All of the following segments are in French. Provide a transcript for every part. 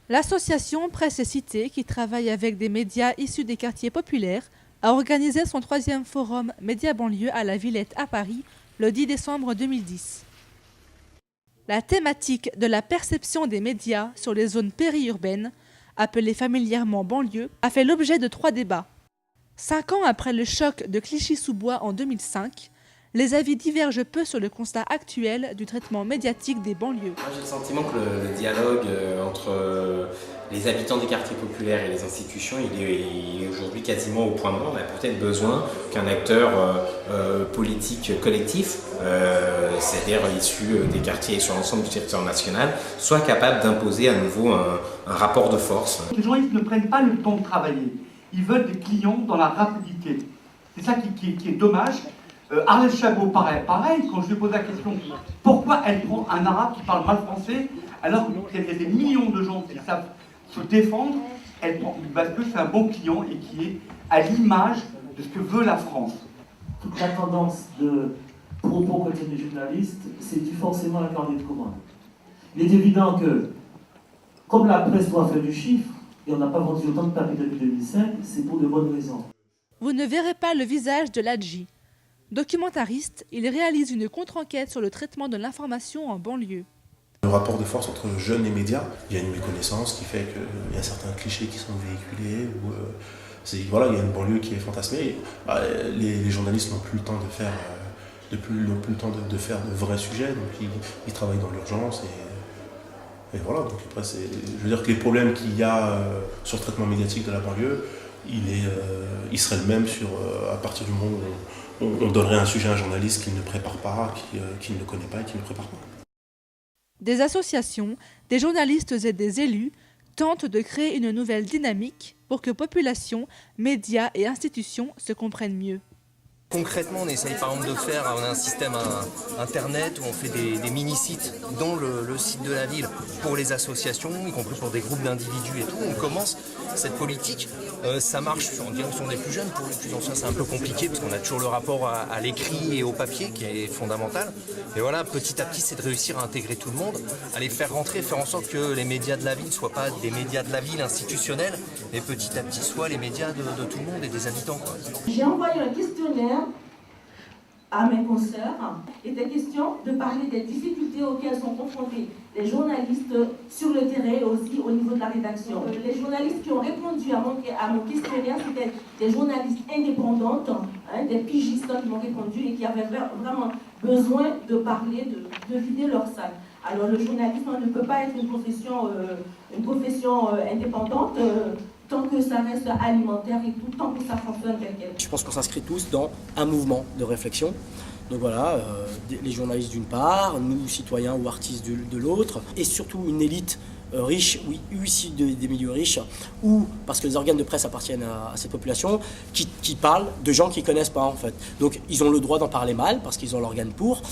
L'association Presse et Cité, qui travaille avec des médias issus des quartiers populaires, a organisé son 3e forum Média Banlieue à la Villette à Paris le 10 décembre 2010. La thématique de la perception des médias sur les zones périurbaines, appelées familièrement banlieues, a fait l'objet de 3 débats. 5 ans après le choc de Clichy-sous-Bois en 2005, les avis divergent peu sur le constat actuel du traitement médiatique des banlieues. Moi, j'ai le sentiment que le dialogue entre les habitants des quartiers populaires et les institutions, il est aujourd'hui quasiment au point mort. On a peut-être besoin qu'un acteur politique collectif, c'est-à-dire issu des quartiers et sur l'ensemble du territoire national, soit capable d'imposer à nouveau un rapport de force. Les journalistes ne prennent pas le temps de travailler. Ils veulent des clients dans la rapidité. C'est ça qui est dommage. Arlette Chabot, pareil, quand je lui pose la question pourquoi elle prend un arabe qui parle mal français alors qu'il y a des millions de gens qui savent se défendre, elle prend, parce que c'est un bon client et qui est à l'image de ce que veut la France. Toute la tendance de propos côté des journalistes, c'est dû forcément à un carnet de commandes. Il est évident que, comme la presse doit faire du chiffre, et on n'a pas vendu autant de papier depuis 2005, c'est pour de bonnes raisons. Vous ne verrez pas le visage de Ladji. Documentariste, il réalise une contre-enquête sur le traitement de l'information en banlieue. Le rapport de force entre jeunes et médias, il y a une méconnaissance qui fait qu'il y a certains clichés qui sont véhiculés, ou voilà, il y a une banlieue qui est fantasmée. Les journalistes n'ont plus le temps de faire, de faire de vrais sujets, donc ils travaillent dans l'urgence et voilà. Donc après, je veux dire que les problèmes qu'il y a sur le traitement médiatique de la banlieue, il serait le même à partir du moment où on donnerait un sujet à un journaliste qu'il ne prépare pas, qu'il ne connaît pas et qu'il ne prépare pas. Des associations, des journalistes et des élus tentent de créer une nouvelle dynamique pour que population, médias et institutions se comprennent mieux. Concrètement, on essaye par exemple on a un système internet où on fait des mini-sites, dont le site de la ville pour les associations, y compris pour des groupes d'individus et tout. On commence cette politique, ça marche en direction des plus jeunes, pour les plus anciens c'est un peu compliqué parce qu'on a toujours le rapport à l'écrit et au papier qui est fondamental. Et voilà, petit à petit, c'est de réussir à intégrer tout le monde, à les faire rentrer, faire en sorte que les médias de la ville ne soient pas des médias de la ville institutionnels, mais petit à petit soient les médias de tout le monde et des habitants, quoi. J'ai envoyé un questionnaire à mes consoeurs. Il était question de parler des difficultés auxquelles sont confrontés les journalistes sur le terrain et aussi au niveau de la rédaction. Les journalistes qui ont répondu à mon questionnaire, c'était des journalistes indépendantes, des pigistes qui m'ont répondu et qui avaient vraiment besoin de parler, de vider leur sac. Alors le journalisme ne peut pas être une profession indépendante, tant que ça reste alimentaire et tout, tant que ça fonctionne tel quel. Je pense qu'on s'inscrit tous dans un mouvement de réflexion. Donc voilà, les journalistes d'une part, nous citoyens ou artistes de l'autre, et surtout une élite riche, oui, issue des milieux riches, ou parce que les organes de presse appartiennent à cette population, qui parlent de gens qu'ils ne connaissent pas en fait. Donc ils ont le droit d'en parler mal, parce qu'ils ont l'organe pour,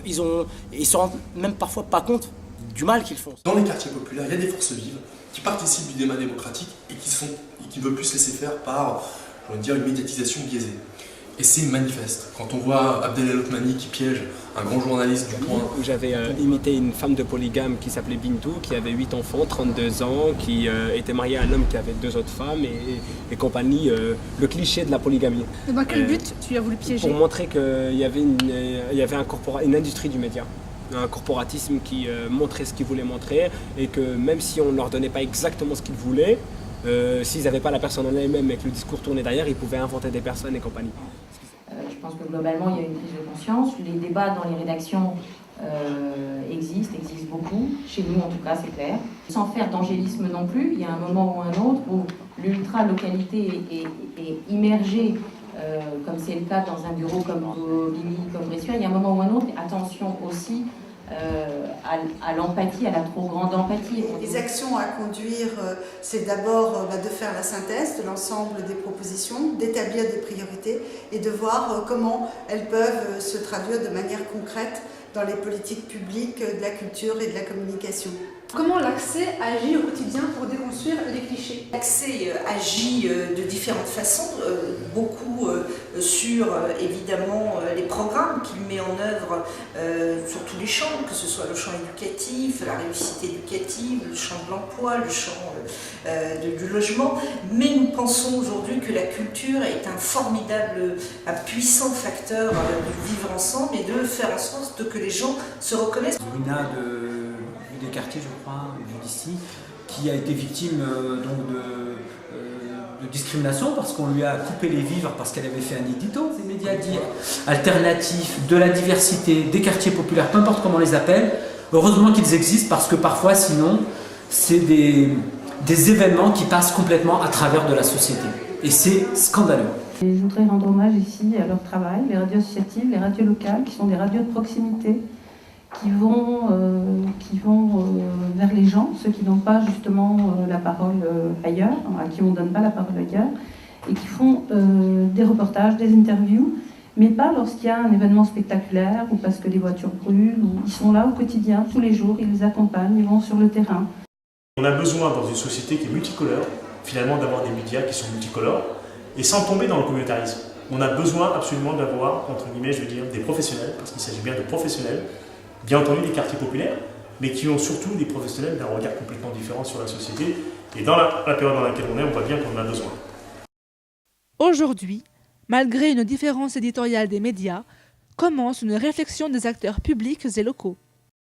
ils se rendent même parfois pas compte du mal qu'ils font. Dans les quartiers populaires, il y a des forces vives qui participent du débat démocratique et qui ne veulent plus se laisser faire par, une médiatisation biaisée. Et c'est manifeste. Quand on voit Abdel El Othmani qui piège un grand journaliste du Point. Où j'avais imité une femme de polygame qui s'appelait Bintou, qui avait 8 enfants, 32 ans, qui était mariée à un homme qui avait 2 autres femmes et compagnie, le cliché de la polygamie. Et dans quel but tu as voulu piéger? Pour montrer qu'il y avait une industrie du média. Un corporatisme qui montrait ce qu'il voulait montrer et que même si on ne leur donnait pas exactement ce qu'ils voulaient, s'ils n'avaient pas la personne en elle-même et que le discours tournait derrière, ils pouvaient inventer des personnes et compagnie. Je pense que globalement, il y a une prise de conscience. Les débats dans les rédactions existent beaucoup. Chez nous, en tout cas, c'est clair. Sans faire d'angélisme non plus, il y a un moment ou un autre où l'ultra-localité est immergée, comme c'est le cas dans un bureau comme Bobigny, comme Bressuire. Il y a un moment ou un autre, attention aussi à l'empathie, à la trop grande empathie. Les actions à conduire, c'est d'abord de faire la synthèse de l'ensemble des propositions, d'établir des priorités et de voir comment elles peuvent se traduire de manière concrète dans les politiques publiques de la culture et de la communication. Comment l'accès agit au quotidien pour déconstruire les clichés? L'accès agit de différentes façons. Beaucoup sur évidemment les programmes qu'il met en œuvre sur tous les champs, que ce soit le champ éducatif, la réussite éducative, le champ de l'emploi, le champ du logement. Mais nous pensons aujourd'hui que la culture est un formidable, un puissant facteur du vivre ensemble et de faire en sorte que les gens se reconnaissent. Bruna des quartiers, je crois, vu d'ici, qui a été victime de discrimination parce qu'on lui a coupé les vivres parce qu'elle avait fait un édito. Ces médias dits alternatifs, de la diversité, des quartiers populaires, peu importe comment on les appelle, heureusement qu'ils existent parce que parfois, sinon, c'est des événements qui passent complètement à travers de la société. Et c'est scandaleux. Et je voudrais rendre hommage ici à leur travail, les radios associatives, les radios locales, qui sont des radios de proximité, qui vont vers les gens, ceux qui n'ont pas justement la parole ailleurs, à qui on ne donne pas la parole ailleurs, et qui font des reportages, des interviews, mais pas lorsqu'il y a un événement spectaculaire ou parce que les voitures brûlent. Ils sont là au quotidien, tous les jours, ils les accompagnent, ils vont sur le terrain. On a besoin dans une société qui est multicolore, finalement d'avoir des médias qui sont multicolores, et sans tomber dans le communautarisme. On a besoin absolument d'avoir, entre guillemets, je veux dire, des professionnels, parce qu'il s'agit bien de professionnels, bien entendu des quartiers populaires, mais qui ont surtout des professionnels d'un regard complètement différent sur la société. Et dans la période dans laquelle on voit bien qu'on en a besoin. Aujourd'hui, malgré une différence éditoriale des médias, commence une réflexion des acteurs publics et locaux.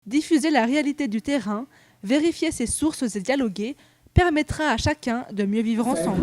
Diffuser la réalité du terrain, vérifier ses sources et dialoguer permettra à chacun de mieux vivre ensemble.